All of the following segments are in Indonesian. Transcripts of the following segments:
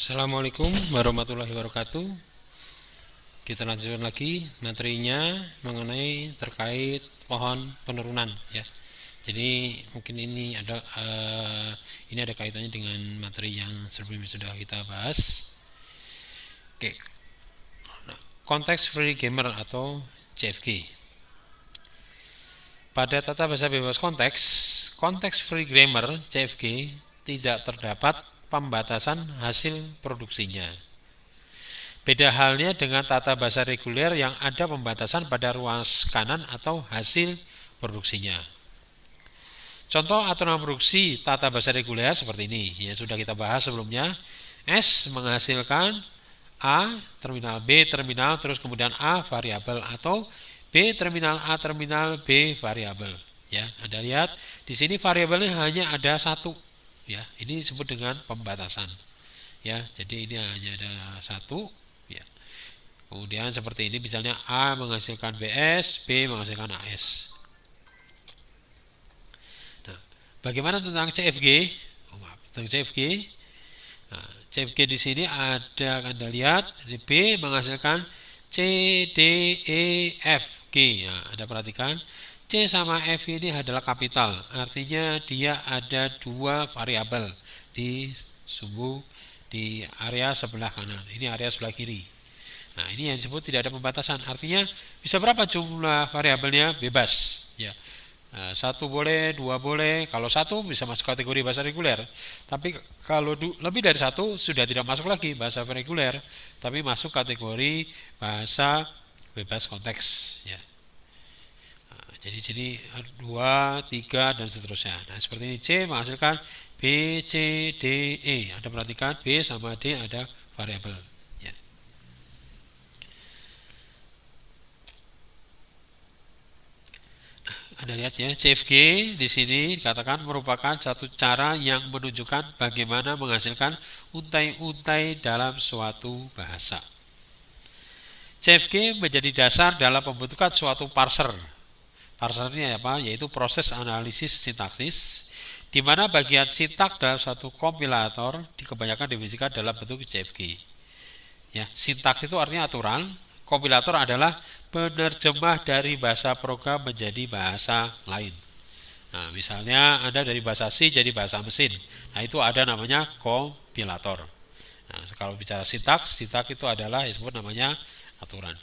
Assalamualaikum warahmatullahi wabarakatuh. Kita lanjutkan lagi materinya mengenai terkait pohon penurunan ya. Jadi mungkin ini ada kaitannya dengan materi yang sebelumnya sudah kita bahas. Oke. Nah, konteks free grammar atau CFG. Pada tata bahasa bebas konteks free grammar CFG tidak terdapat pembatasan hasil produksinya. Beda halnya dengan tata bahasa reguler yang ada pembatasan pada ruas kanan atau hasil produksinya. Contoh aturan produksi tata bahasa reguler seperti ini, ya sudah kita bahas sebelumnya. S menghasilkan A terminal B terminal terus kemudian A variabel atau B terminal A terminal B variabel. Ya, Anda lihat di sini variabelnya hanya ada satu. Ya, ini disebut dengan pembatasan. Ya, jadi ini hanya ada satu. Ya. Kemudian seperti ini misalnya A menghasilkan BS, B menghasilkan AS. Nah, bagaimana tentang CFG? Tentang CFG. Nah, CFG di sini ada Anda lihat B menghasilkan C, D, E, F, G. Nah, Anda perhatikan C sama F ini adalah kapital, artinya dia ada dua variabel di di area sebelah kanan. Ini area sebelah kiri. Nah, ini yang disebut tidak ada pembatasan. Artinya bisa berapa jumlah variabelnya? Bebas. Ya, satu boleh, dua boleh. Kalau satu bisa masuk kategori bahasa reguler. Tapi kalau lebih dari satu sudah tidak masuk lagi bahasa reguler, tapi masuk kategori bahasa bebas konteks. Ya. Jadi sini 2, 3 dan seterusnya. Nah, seperti ini C menghasilkan B, C, D, E. Anda perhatikan B sama D ada variabel. Ya. Anda lihat ya, CFG di sini dikatakan merupakan satu cara yang menunjukkan bagaimana menghasilkan untai-untai dalam suatu bahasa. CFG menjadi dasar dalam pembentukan suatu parser. Parser ini apa? Yaitu proses analisis sintaksis, di mana bagian sintak dalam satu kompilator kebanyakan didefinisikan dalam bentuk CFG. Ya, sintaks itu artinya aturan, kompilator adalah penerjemah dari bahasa program menjadi bahasa lain. Nah, misalnya Anda dari bahasa C jadi bahasa mesin. Nah, itu ada namanya kompilator. Nah, kalau bicara sintaks itu adalah disebut namanya aturan.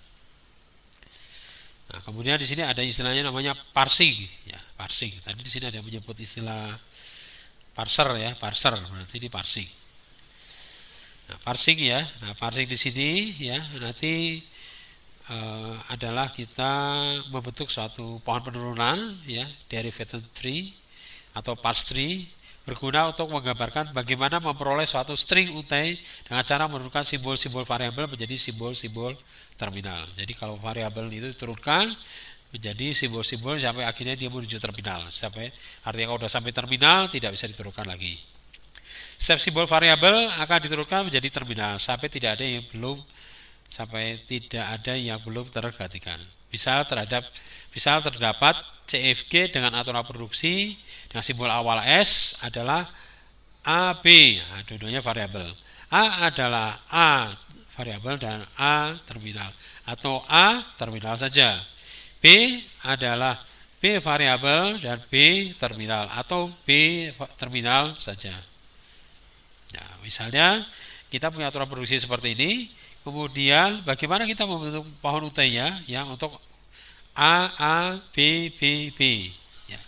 Nah, kemudian di sini ada istilahnya namanya parsing, ya, parsing. Tadi di sini ada menyebut istilah parser ya, parser berarti ini parsing. Nah, parsing ya. Nah, parsing di sini ya nanti adalah kita membentuk suatu pohon penurunan ya, derivative tree atau parse tree berguna untuk menggambarkan bagaimana memperoleh suatu string untai dengan cara menurunkan simbol-simbol variabel menjadi simbol-simbol terminal. Jadi kalau variabel itu diturunkan menjadi simbol-simbol sampai akhirnya dia menuju terminal. Sampai artinya kalau sudah sampai terminal tidak bisa diturunkan lagi. Setiap simbol variabel akan diturunkan menjadi terminal sampai tidak ada yang belum tergantikan. Misal terdapat CFG dengan aturan produksi dengan simbol awal S adalah AB. Nah, dua-duanya variabel. A adalah A variabel dan A terminal atau A terminal saja. B adalah B variabel dan B terminal atau B terminal saja. Nah, misalnya kita punya aturan produksi seperti ini. Kemudian bagaimana kita membentuk pohon untainya ya untuk A, B, B, B. Ya.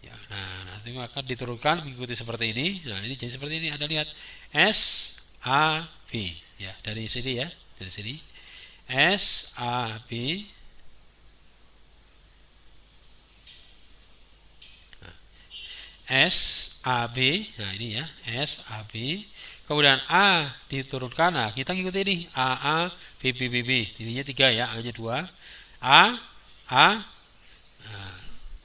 Ya, nah, nanti akan diturunkan mengikuti seperti ini. Nah, ini jadi seperti ini. Anda lihat S, A, B. Ya, dari sini ya, dari sini. S, A, B. Nah, S, A, B. Nah, ini ya, S, A, B. Kemudian A diturunkan, nah kita ngikutin ini A, B, B, B, B. Ininya 3 ya, A nya 2. A, nah,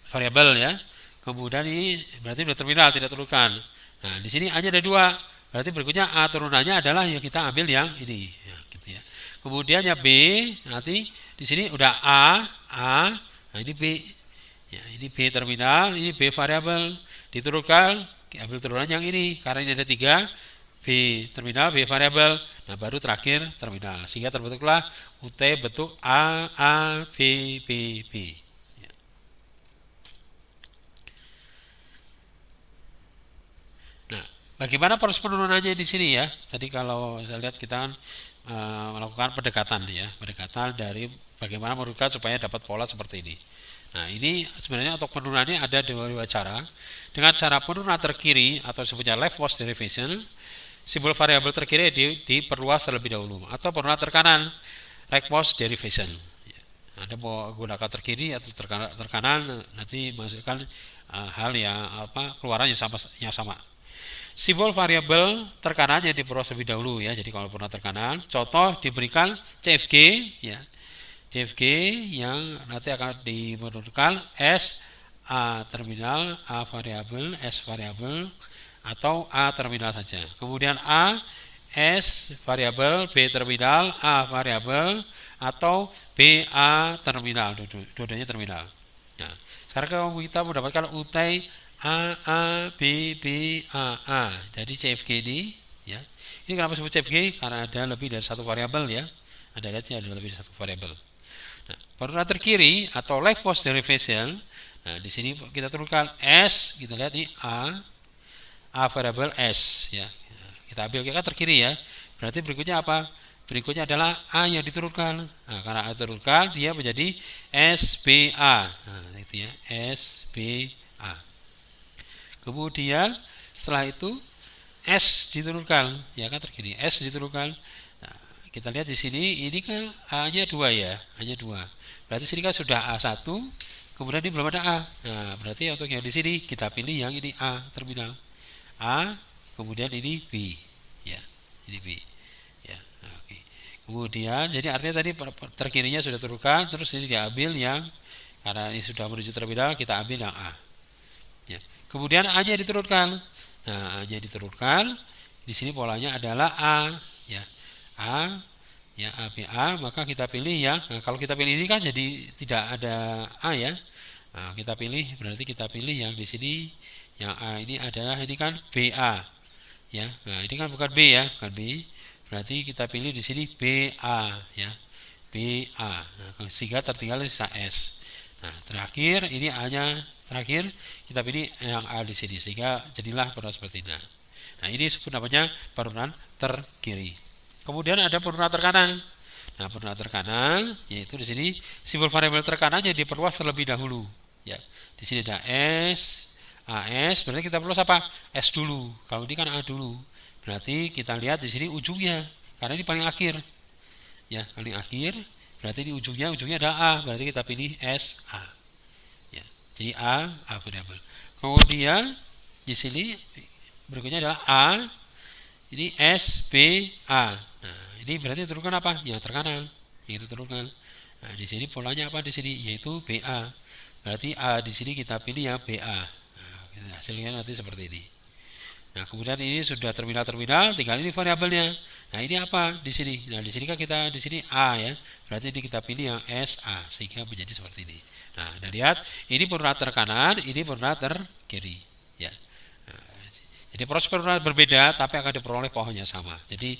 variabel ya. Kemudian ini berarti sudah terminal, tidak turunkan. Nah, di sini A nya ada 2. Berarti berikutnya A turunannya adalah yang kita ambil yang ini. Ya, gitu ya. Kemudian ya B, nanti di sini udah A, nah ini B. Ya, ini B terminal, ini B variabel. Diturunkan, ambil turunan yang ini. Karena ini ada 3, B terminal, B variabel, nah baru terakhir terminal, sehingga terbentuklah UT bentuk A, B, B, B. Nah, bagaimana proses penurunannya di sini ya? Tadi kalau saya lihat kita kan melakukan pendekatan ya, pendekatan dari bagaimana menurunkan supaya dapat pola seperti ini. Nah, ini sebenarnya untuk penurunannya ada dua cara. Dengan cara penurunan terkiri atau sebutnya leftmost derivation, simbol variabel terkiri diperluas terlebih dahulu, atau penurunan terkanan rightmost derivation. Anda mau gunakan terkiri atau terkanan, nanti menghasilkan hal yang keluarannya sama. Simbol variabel terkanan yang diperluas lebih dahulu ya. Jadi kalau pernah terkanan, contoh diberikan CFG ya. CFG yang nanti akan dimenurunkan S A terminal, A variabel, S variabel, atau A terminal saja. Kemudian A S variabel, B terminal, A variabel, atau B A terminal, dua-duanya terminal. Nah, sekarang kalau kita mendapatkan UT A B B A. Jadi CFG ini ya. Ini kenapa disebut CFG? Karena ada lebih dari satu variabel ya. Ada lihat ada lebih dari satu variabel. Nah, penurunan terkiri atau leftmost derivation. Nah, di sini kita turunkan S, kita lihat ini A variabel S ya. Kita ambil kita terkiri ya. Berarti berikutnya apa? Berikutnya adalah A yang diturunkan. Nah, karena A diturunkan dia menjadi SBA. Nah, itu ya, SBA. Kemudian setelah itu S diturunkan, ya kan terkini S diturunkan. Nah, kita lihat di sini ini kan A-nya 2 ya, A-nya 2. Berarti sini kan sudah A1, kemudian ini belum ada A. Nah, berarti untuk yang di sini kita pilih yang ini A terminal. A, kemudian ini B. Ya, ini B. Ya, oke. Kemudian jadi artinya tadi terkirinya sudah turunkan, terus ini diambil yang karena ini sudah menuju terminal, kita ambil yang A. Ya. Kemudian A-nya diturunkan. Nah, A-nya diturunkan. Di sini polanya adalah A, ya. A, ya A B A, maka kita pilih ya. Nah, kalau kita pilih ini kan jadi tidak ada A ya. Nah, kita pilih berarti kita pilih yang di sini yang A ini adalah ini kan BA. Ya. Nah, ini kan bukan B ya, bukan B. Berarti kita pilih di sini BA ya. BA. Nah, sehingga tertinggal sisa S. Nah, terakhir ini A-nya terakhir kita pilih yang A di sini sehingga jadilah penurunan seperti ini. Nah, ini disebut namanya penurunan terkiri. Kemudian ada penurunan terkanan. Nah, penurunan terkanan yaitu di sini simbol variabel terkanannya diperluas terlebih dahulu. Ya, di sini ada S, AS, berarti kita perlu apa? S dulu. Kalau ini kan A dulu. Berarti kita lihat di sini ujungnya karena ini paling akhir. Ya, paling akhir. Berarti di ujungnya adalah A, berarti kita pilih S A. Ya, jadi A variabel. Kemudian di sini berikutnya adalah A, ini S B A. Nah, ini berarti turunkan apa? Ya terkanan. Itu turunkan. Nah, di sini polanya apa di sini? Yaitu BA. Berarti A di sini kita pilih yang BA. Nah, hasilnya nanti seperti ini. Nah, kemudian ini sudah terminal, tinggal ini variabelnya. Nah, ini apa di sini? Nah, di sini kan kita di sini A ya. Berarti ini kita pilih yang SA sehingga menjadi seperti ini. Nah, Anda lihat ini penurunan terkanan, ini penurunan terkiri ya. Nah, jadi proses penurunan berbeda tapi akan diperoleh pohonnya sama. Jadi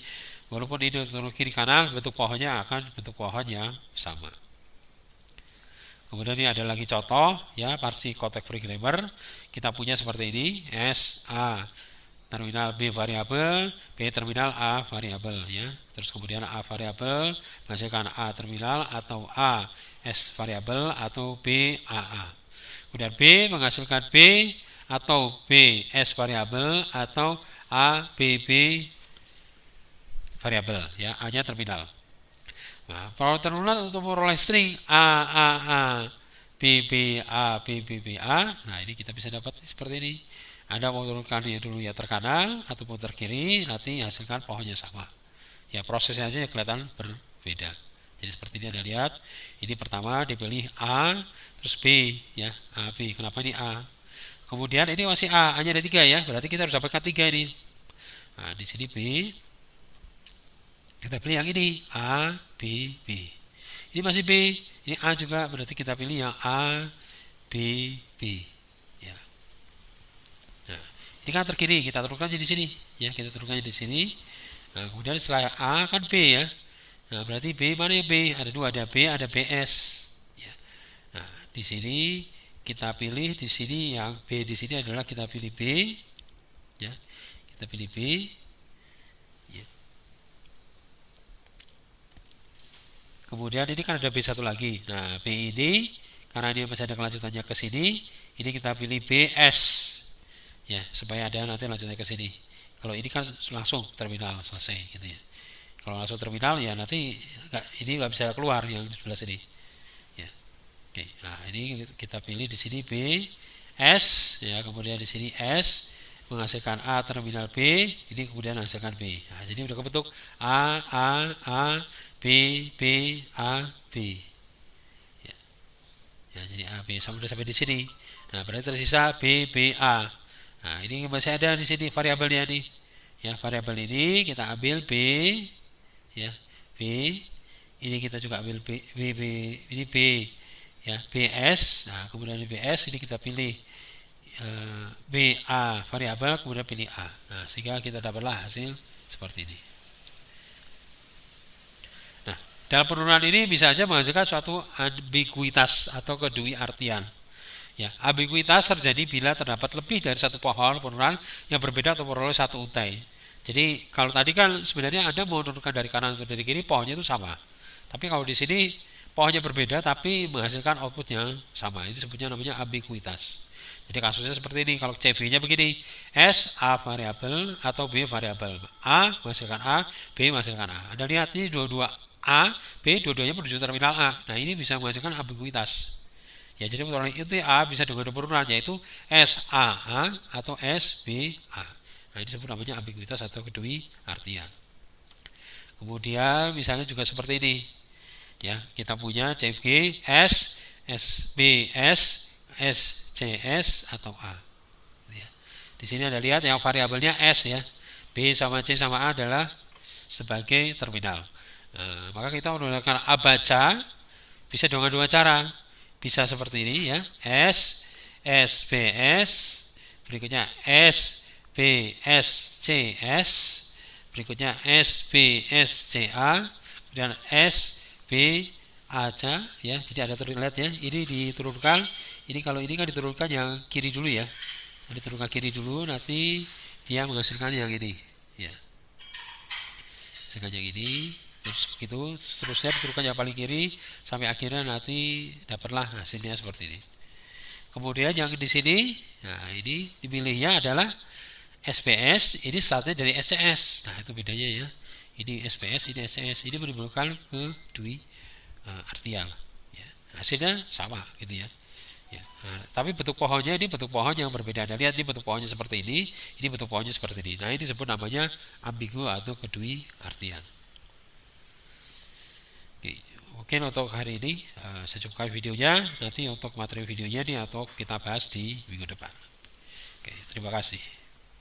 walaupun ini turun kiri kanan, bentuk pohonnya akan bentuk pohon yang sama. Kemudian ini ada lagi contoh ya, parsi contact free grammar. Kita punya seperti ini, SA terminal B variabel, B terminal A variabel ya. Terus kemudian A variabel menghasilkan A terminal atau A S variabel atau B AA. Kemudian B menghasilkan B atau B S variabel atau A B B variabel ya, A-nya terminal. Nah, penurunan untuk memperoleh string A B B A B B B A. Nah, ini kita bisa dapat seperti ini. Anda mau turunkan dulu ya terkanan ataupun terkiri, nanti hasilkan pohonnya sama. Ya prosesnya aja kelihatan berbeda. Jadi seperti ini Anda lihat, ini pertama dipilih A, terus B ya, A B. Kenapa ini A? Kemudian ini masih A, hanya ada 3 ya, berarti kita harus dapatkan 3 ini. Nah, di sini B, kita pilih yang ini A B B. Ini masih B, ini A juga, berarti kita pilih yang A B B. Ini kan terkiri, kita turunkan di sini, ya kita turunkan di sini. Nah, kemudian setelah A kan B ya. Nah, berarti B mana ya B? Ada dua, ada B, ada BS. Ya. Nah, di sini kita pilih di sini yang B di sini adalah kita pilih B, ya kita pilih B. Ya. Kemudian ini kan ada B1 lagi. Nah, B ini karena ini masih ada kelanjutannya ke sini, ini kita pilih BS. Ya, supaya ada nanti lanjutnya ke sini. Kalau ini kan langsung terminal selesai gitu ya. Kalau langsung terminal ya nanti ini nggak bisa keluar yang di sebelah sini. Ya. Oke. Nah, ini kita pilih di sini B S ya, kemudian di sini S menghasilkan A terminal B, ini kemudian menghasilkan B. Nah, jadi udah kebentuk A B B A B. Ya. Ya, jadi A B sampai di sini. Nah, berarti tersisa B B A. Nah, ini masih ada di sini variabelnya nih. Ya, variabel ini kita ambil B, ya B. Ini kita juga ambil B ini B, ya BS. Nah, kemudian di BS ini kita pilih BA variabel, kemudian pilih A. Nah, sehingga kita dapatlah hasil seperti ini. Nah, dalam penurunan ini bisa saja menghasilkan suatu ambiguitas atau kedui artian. Ya, ambiguitas terjadi bila terdapat lebih dari satu pohon penurunan yang berbeda atau memperoleh satu utai. Jadi kalau tadi kan sebenarnya Anda mau menurunkan dari kanan atau dari kiri pohonnya itu sama. Tapi kalau di sini pohonnya berbeda tapi menghasilkan outputnya sama. Ini sebutnya namanya ambiguitas. Jadi kasusnya seperti ini. Kalau CV-nya begini, S A variabel atau B variabel. A menghasilkan A, B menghasilkan A. Anda lihat ini dua-dua A, B dua-duanya menuju terminal A. Nah, ini bisa menghasilkan ambiguitas. Ya, jadi penurunan itu A bisa dengan penurunan yaitu SAA atau SBA. Nah, ini disebut namanya ambiguitas atau kedui artian. Kemudian misalnya juga seperti ini. Ya, kita punya CFG S, SBS, SCS atau A. Ya. Di sini Anda lihat yang variabelnya S ya. B sama C sama A adalah sebagai terminal. Nah, maka kita menggunakan A baca bisa dengan dua cara. Bisa seperti ini ya, S, SBS, berikutnya SBSCS, berikutnya SBSCA, kemudian SBAC ya. Jadi ada terlihat ya, ini diturunkan, ini kalau ini kan diturunkan yang kiri dulu ya, diturunkan kiri dulu, nanti dia menghasilkan yang ini ya, menghasilkan yang ini. Terus begitu seterusnya diturunkan yang paling kiri sampai akhirnya nanti dapatlah hasilnya seperti ini. Kemudian yang di sini, nah ini dipilihnya adalah SPS, ini startnya dari SCS. Nah, itu bedanya ya. Ini SPS, ini SCS, ini menimbulkan kedui artial. Ya, hasilnya sama gitu ya. Ya, nah, tapi bentuk pohonnya ini bentuk pohon yang berbeda. Nah, lihat ini bentuk pohonnya seperti ini bentuk pohonnya seperti ini. Nah, ini disebut namanya ambigu atau kedui artian. Oke, untuk hari ini saya cukupkan videonya. Nanti untuk materi videonya ini atau kita bahas di minggu depan. Oke, terima kasih.